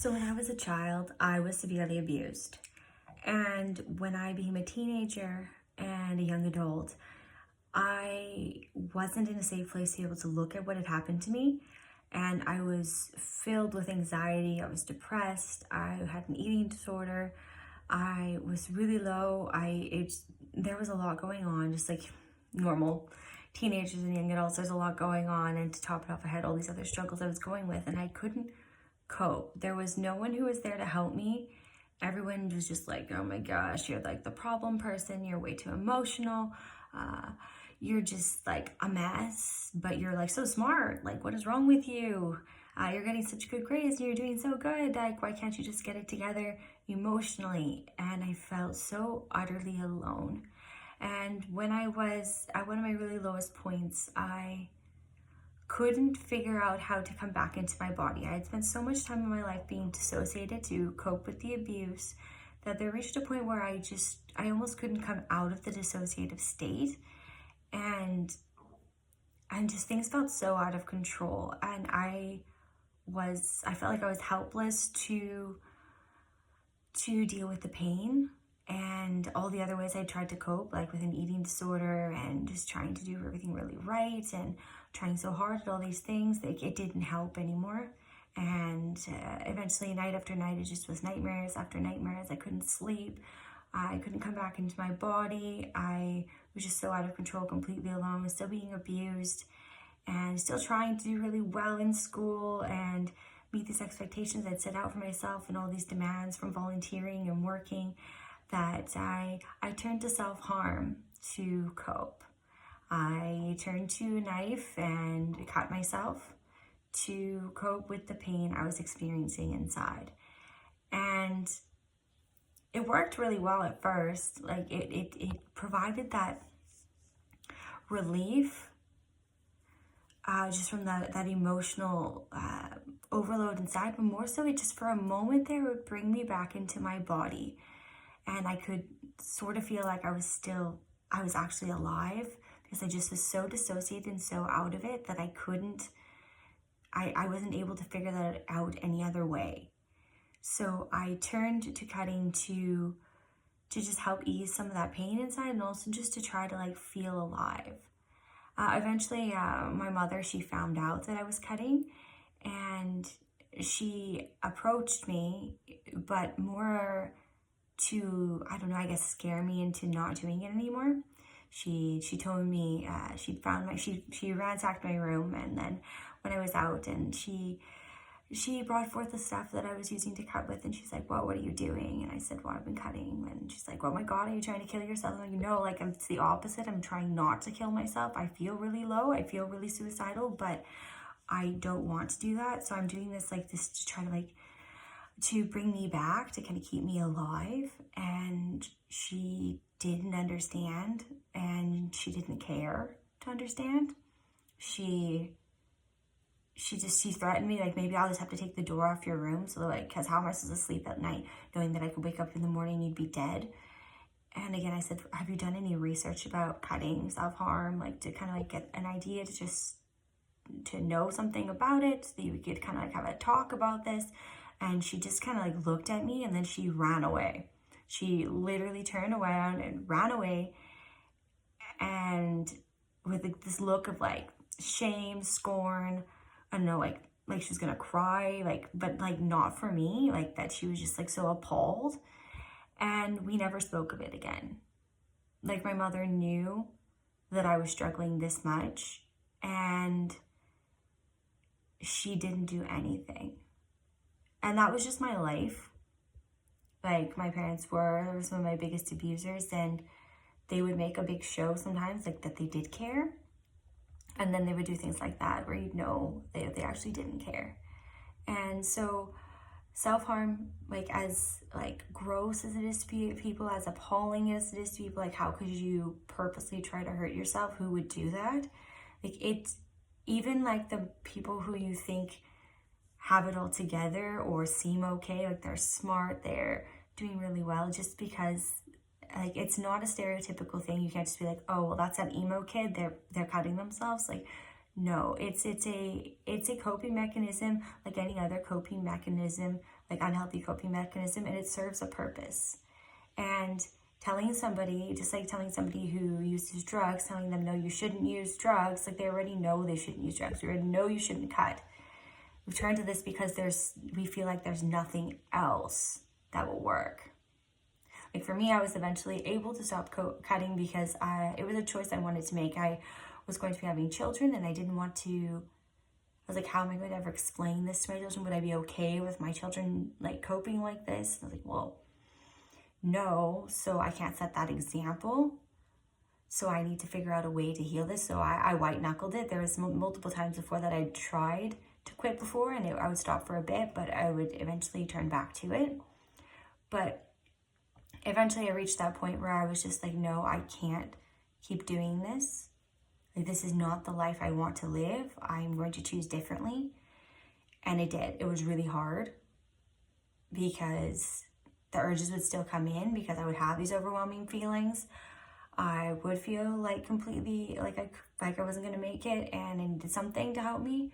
So when I was a child, I was severely abused. And when I became a teenager and a young adult, I wasn't in a safe place to be able to look at what had happened to me. And I was filled with anxiety. I was depressed. I had an eating disorder. I was really low. There was a lot going on, just like normal teenagers and young adults. There's a lot going on. And to top it off, I had all these other struggles I was going with, and I couldn't cope. There was no one who was there to help me. Everyone was just like, oh my gosh, you're like the problem person. You're way too emotional. You're just like a mess, but you're like so smart. Like, what is wrong with you? You're getting such good grades and you're doing so good. Like, why can't you just get it together emotionally? And I felt so utterly alone. And when I was at one of my really lowest points, I couldn't figure out how to come back into my body. I had spent so much time in my life being dissociated to cope with the abuse that there reached a point where I almost couldn't come out of the dissociative state. And just things felt so out of control. And I felt like I was helpless to deal with the pain and all the other ways I tried to cope, like with an eating disorder and just trying to do everything really right and trying so hard at all these things. Like, it didn't help anymore. And eventually, night after night, it just was nightmares after nightmares. I couldn't sleep. I couldn't come back into my body. I was just so out of control, completely alone. I was still being abused and still trying to do really well in school and meet these expectations I'd set out for myself and all these demands from volunteering and working, that I turned to self-harm to cope. I turned to a knife and cut myself to cope with the pain I was experiencing inside. And it worked really well at first. Like, it provided that relief just from that emotional overload inside, but more so, it just for a moment there would bring me back into my body. And I could sort of feel like I was actually alive, because I just was so dissociated and so out of it that I wasn't able to figure that out any other way. So I turned to cutting to just help ease some of that pain inside, and also just to try to like feel alive. Eventually, my mother, she found out that I was cutting, and she approached me, but more to, I don't know, I guess scare me into not doing it anymore. She told me she ransacked my room, and then when I was out, and she brought forth the stuff that I was using to cut with, and she's like, well, what are you doing? And I said, well, I've been cutting. And she's like, oh my God, are you trying to kill yourself? I'm like, no, like, it's the opposite. I'm trying not to kill myself. I feel really low. I feel really suicidal, but I don't want to do that. So I'm doing this to try to to bring me back, to kind of keep me alive. And she didn't understand, and she didn't care to understand. She threatened me, like, maybe I'll just have to take the door off your room. So like, because how am I supposed to sleep at night knowing that I could wake up in the morning and you'd be dead? And again, I said, have you done any research about cutting, self-harm, like to kind of like get an idea, to know something about it, so that you could kind of like have a talk about this? And she just kind of like looked at me, and then she ran away. She literally turned around and ran away, and with this look of like shame, scorn, I don't know, like she was gonna cry, but not for me, like that she was just like so appalled. And we never spoke of it again. Like, my mother knew that I was struggling this much, and she didn't do anything. And that was just my life. Like, my parents were some of my biggest abusers, and they would make a big show sometimes, like, that they did care. And then they would do things like that where you'd know they actually didn't care. And so self-harm, like, as like gross as it is to people, as appalling as it is to people, like, how could you purposely try to hurt yourself? Who would do that? Like, it's even like the people who you think have it all together or seem okay, like they're smart, they're doing really well, just because like it's not a stereotypical thing. You can't just be like, oh, well, that's that emo kid, they're cutting themselves. Like, No, it's a coping mechanism like any other coping mechanism, like unhealthy coping mechanism, and it serves a purpose. And telling somebody, just like telling somebody who uses drugs, telling them, no, you shouldn't use drugs, like they already know they shouldn't use drugs. They already know you shouldn't cut. We've turned to this because we feel like there's nothing else that will work. Like for me, I was eventually able to stop cutting because it was a choice I wanted to make. I was going to be having children and I didn't want to, I was like, how am I going to ever explain this to my children? Would I be okay with my children like coping like this? And I was like, well, no, so I can't set that example. So I need to figure out a way to heal this. So I white knuckled it. There was multiple times before that I tried to quit before, and I would stop for a bit, but I would eventually turn back to it. But eventually I reached that point where I was just like, no, I can't keep doing this. Like, this is not the life I want to live. I'm going to choose differently. And it did. It was really hard because the urges would still come in, because I would have these overwhelming feelings. I would feel like completely like I wasn't going to make it, and I needed something to help me.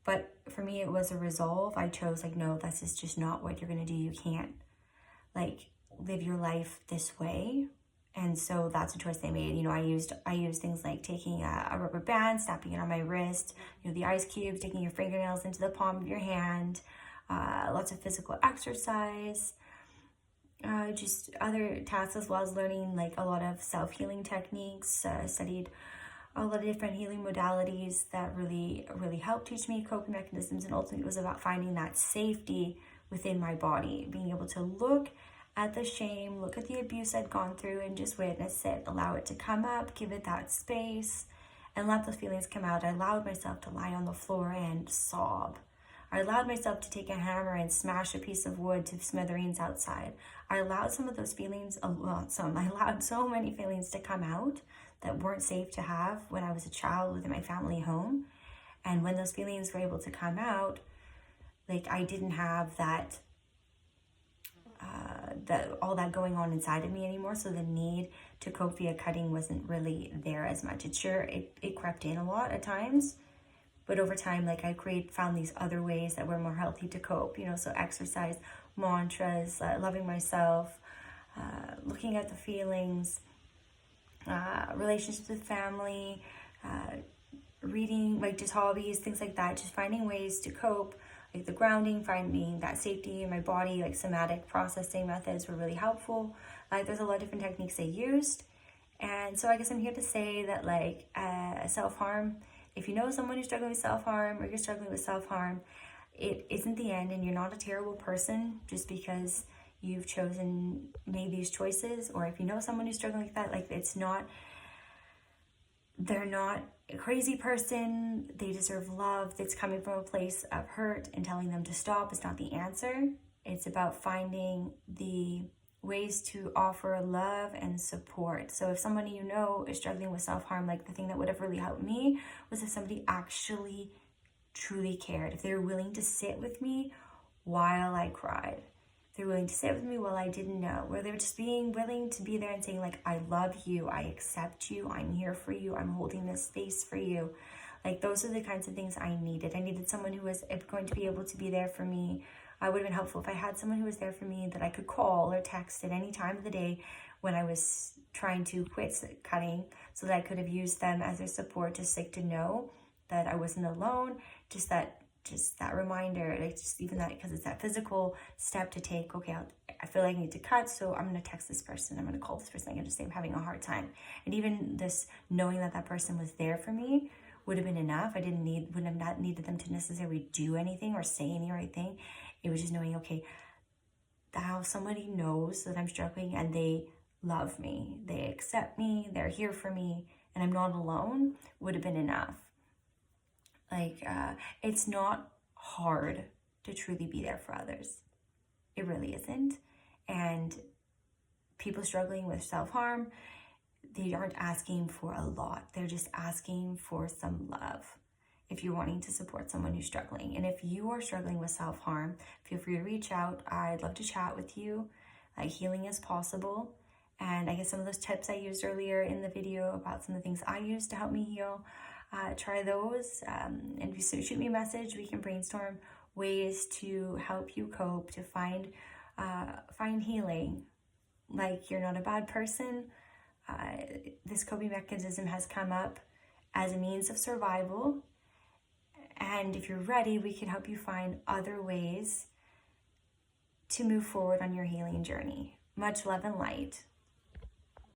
But for me, it was a resolve. I chose like, no, this is just not what you're going to do. You can't like live your life this way. And so that's a choice they made. You know, I used things like taking a rubber band, snapping it on my wrist, you know, the ice cubes, taking your fingernails into the palm of your hand, lots of physical exercise, just other tasks, as well as learning like a lot of self-healing techniques. Studied a lot of different healing modalities that really helped teach me coping mechanisms. And ultimately it was about finding that safety within my body, being able to look at the shame, look at the abuse I'd gone through, and just witness it, allow it to come up, give it that space, and let those feelings come out. I allowed myself to lie on the floor and sob. I allowed myself to take a hammer and smash a piece of wood to smithereens outside. I allowed some of those feelings, I allowed so many feelings to come out that weren't safe to have when I was a child within my family home. And when those feelings were able to come out, like I didn't have that all that going on inside of me anymore. So the need to cope via cutting wasn't really there as much. It crept in a lot at times, but over time, like I found these other ways that were more healthy to cope, you know, so exercise, mantras, loving myself, looking at the feelings, relationships with family, reading, like just hobbies, things like that, just finding ways to cope. Like the grounding, finding that safety in my body, like somatic processing methods were really helpful. Like there's a lot of different techniques I used. And so I guess I'm here to say that like self-harm, if you know someone who's struggling with self-harm or you're struggling with self-harm, it isn't the end, and you're not a terrible person just because you've made these choices. Or if you know someone who's struggling like that, like they're not a crazy person. They deserve love that's coming from a place of hurt, and telling them to stop is not the answer. It's about finding the ways to offer love and support. So if somebody you know is struggling with self-harm, like the thing that would have really helped me was if somebody actually truly cared. If they were willing to sit with me while I cried. They're willing to sit with me while I didn't know, where they were just being willing to be there and saying like, I love you, I accept you, I'm here for you, I'm holding this space for you. Like those are the kinds of things I needed. I needed someone who was going to be able to be there for me. I would have been helpful if I had someone who was there for me that I could call or text at any time of the day when I was trying to quit cutting, so that I could have used them as their support, just like to know that I wasn't alone, just that reminder, like just even that, because it's that physical step to take. Okay, I feel like I need to cut, so I'm going to text this person, I'm going to call this person, I'm going to say I'm having a hard time. And even this knowing that person was there for me would have been enough. Wouldn't have not needed them to necessarily do anything or say any right thing. It was just knowing, okay, how somebody knows that I'm struggling and they love me, they accept me, they're here for me, and I'm not alone, would have been enough. Like, it's not hard to truly be there for others. It really isn't. And people struggling with self-harm, they aren't asking for a lot. They're just asking for some love. If you're wanting to support someone who's struggling. And if you are struggling with self-harm, feel free to reach out. I'd love to chat with you. Like, healing is possible. And I guess some of those tips I used earlier in the video about some of the things I used to help me heal, try those. And if you shoot me a message, we can brainstorm ways to help you cope, to find healing. Like, you're not a bad person. This coping mechanism has come up as a means of survival. And if you're ready, we can help you find other ways to move forward on your healing journey. Much love and light.